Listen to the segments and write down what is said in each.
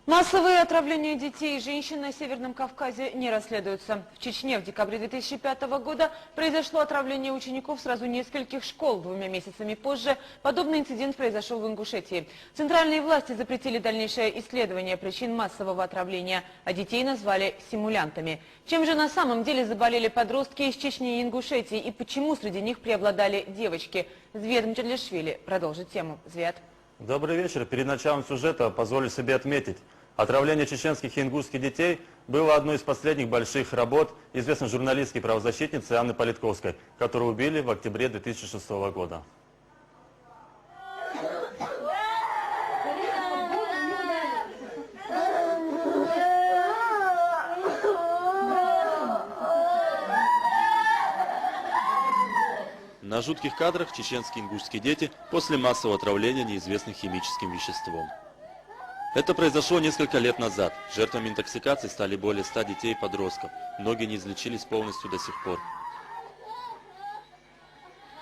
Массовые отравления детей и женщин на Северном Кавказе не расследуются. В Чечне в декабре 2005 года произошло отравление учеников сразу нескольких школ. 2 месяцами позже подобный инцидент произошел в Ингушетии. Центральные власти запретили дальнейшее исследование причин массового отравления, а детей назвали симулянтами. Чем же на самом деле заболели подростки из Чечни и Ингушетии и почему среди них преобладали девочки? Звет Мчерлишвили продолжит тему. Звет. Добрый вечер. Перед началом сюжета позволю себе отметить. Отравление чеченских и ингушских детей было одной из последних больших работ известной журналистки и правозащитницы Анны Политковской, которую убили в октябре 2006 года. На жутких кадрах чеченские и ингушские дети после массового отравления неизвестным химическим веществом. Это произошло несколько лет назад. Жертвами интоксикации стали более 100 детей и подростков. Многие не излечились полностью до сих пор.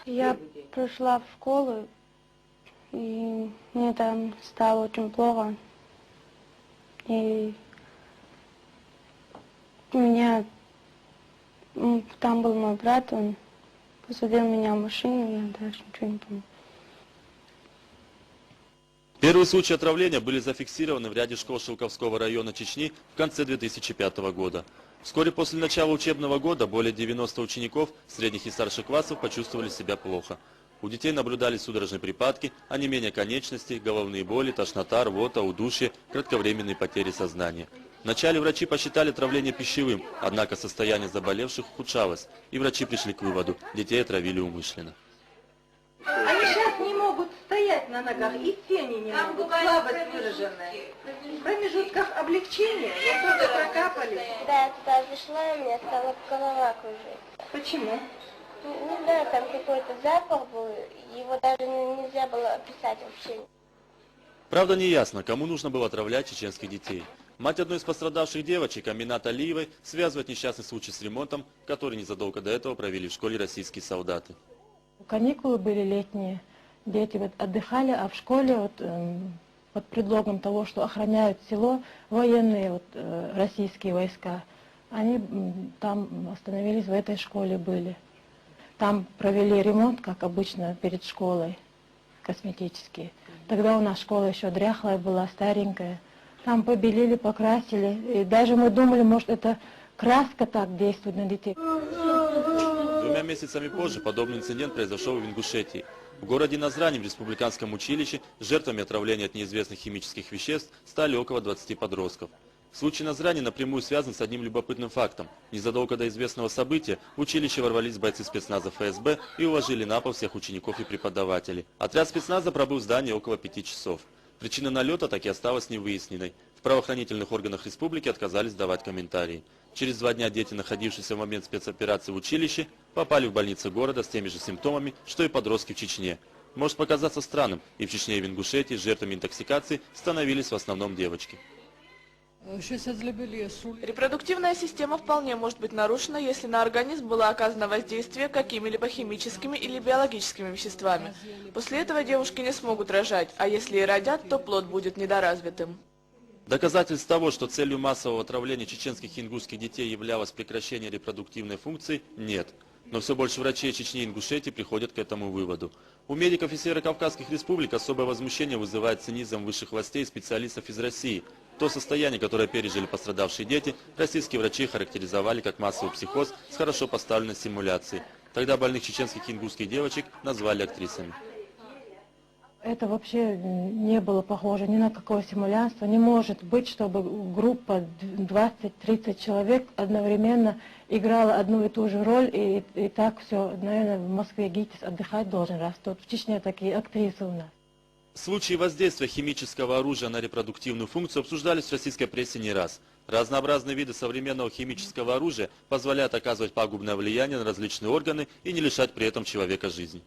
Я пришла в школу, и мне там стало очень плохо. И у меня там был мой брат, он посадил меня в машину, я дальше ничего не помню. Первые случаи отравления были зафиксированы в ряде школ Шелковского района Чечни в конце 2005 года. Вскоре после начала учебного года более 90 учеников средних и старших классов почувствовали себя плохо. У детей наблюдались судорожные припадки, онемение конечностей, головные боли, тошнота, рвота, удушье, кратковременные потери сознания. Вначале врачи посчитали отравление пищевым, однако состояние заболевших ухудшалось, и врачи пришли к выводу – детей отравили умышленно. Они сейчас не могут стоять на ногах, идти они не могут, слабость выраженная. В промежутках облегчения тоже прокапали. Да, я туда зашла, и у меня стала голова кружиться. Почему? Ну да, там какой-то запах был, его даже нельзя было описать вообще. Правда, не ясно, кому нужно было отравлять чеченских детей. Мать одной из пострадавших девочек, Аминат Алиевой, связывает несчастный случай с ремонтом, который незадолго до этого провели в школе российские солдаты. Каникулы были летние, дети отдыхали, а в школе под предлогом того, что охраняют село военные российские войска, они там остановились, в этой школе были. Там провели ремонт, как обычно, перед школой, косметический. Тогда у нас школа еще дряхлая была, старенькая. Там побелили, покрасили. И даже мы думали, может, это краска так действует на детей. 2 месяцами позже подобный инцидент произошел в Ингушетии. В городе Назрани в республиканском училище жертвами отравления от неизвестных химических веществ стали около 20 подростков. Случай Назрани напрямую связан с одним любопытным фактом. Незадолго до известного события в училище ворвались бойцы спецназа ФСБ и уложили на пол всех учеников и преподавателей. Отряд спецназа пробыл в здании около 5 часов. Причина налета так и осталась невыясненной. В правоохранительных органах республики отказались давать комментарии. Через 2 дня дети, находившиеся в момент спецоперации в училище, попали в больницы города с теми же симптомами, что и подростки в Чечне. Может показаться странным, и в Чечне, и в Ингушетии жертвами интоксикации становились в основном девочки. Репродуктивная система вполне может быть нарушена, если на организм было оказано воздействие какими-либо химическими или биологическими веществами. После этого девушки не смогут рожать, а если и родят, то плод будет недоразвитым. Доказательств того, что целью массового отравления чеченских и ингушских детей являлось прекращение репродуктивной функции, нет. Но все больше врачей Чечни и Ингушетии приходят к этому выводу. У медиков и северокавказских республик особое возмущение вызывает цинизм высших властей и специалистов из России. То состояние, которое пережили пострадавшие дети, российские врачи характеризовали как массовый психоз с хорошо поставленной симуляцией. Тогда больных чеченских и ингушских девочек назвали актрисами. Это вообще не было похоже ни на какое симулянство. Не может быть, чтобы группа 20-30 человек одновременно играла одну и ту же роль, и так все, наверное, в Москве ГИТИС отдыхать должен, раз тут в Чечне такие актрисы у нас. Случаи воздействия химического оружия на репродуктивную функцию обсуждались в российской прессе не раз. Разнообразные виды современного химического оружия позволяют оказывать пагубное влияние на различные органы и не лишать при этом человека жизни.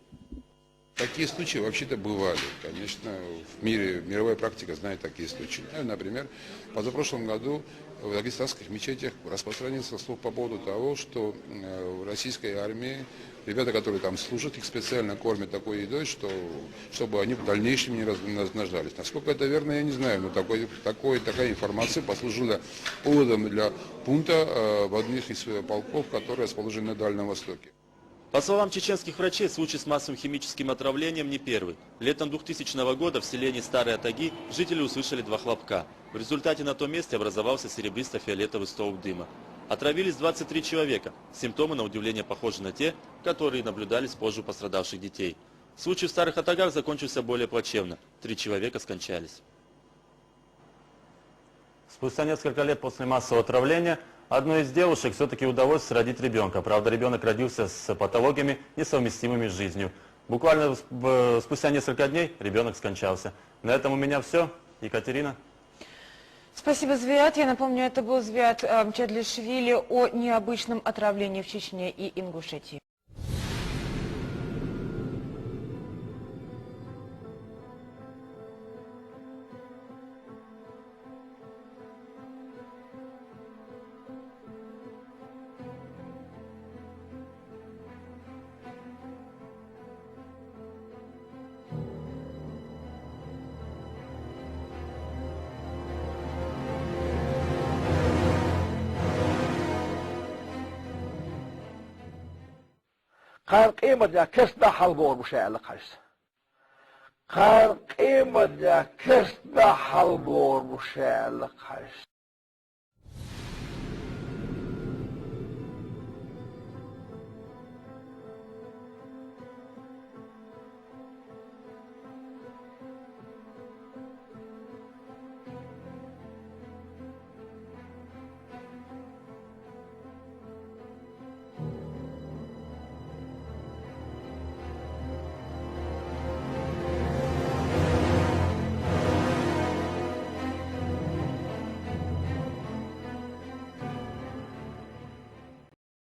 Такие случаи вообще-то бывали. Конечно, в мире, мировая практика знает такие случаи. Например, позапрошлом году в дагестанских мечетях распространился слух по поводу того, что в российской армии ребята, которые там служат, их специально кормят такой едой, чтобы они в дальнейшем не размножались. Насколько это верно, я не знаю, но такая информация послужила поводом для бунта в одних из полков, которые расположены на Дальнем Востоке. По словам чеченских врачей, случай с массовым химическим отравлением не первый. Летом 2000 года в селении Старые Атаги жители услышали 2 хлопка. В результате на том месте образовался серебристо-фиолетовый столб дыма. Отравились 23 человека. Симптомы, на удивление, похожи на те, которые наблюдались позже у пострадавших детей. Случай в Старых Атагах закончился более плачевно. 3 человека скончались. Спустя несколько лет после массового отравления одной из девушек все-таки удалось родить ребенка. Правда, ребенок родился с патологиями, несовместимыми с жизнью. Буквально спустя несколько дней ребенок скончался. На этом у меня все. Екатерина. Спасибо, Звиат. Я напомню, это был Звиат Чадлишвили о необычном отравлении в Чечне и Ингушетии. قال قيمة يا كسنا حلبور مشاعر لقاش قال قيمة يا كسنا حلبور مشاعر لقاش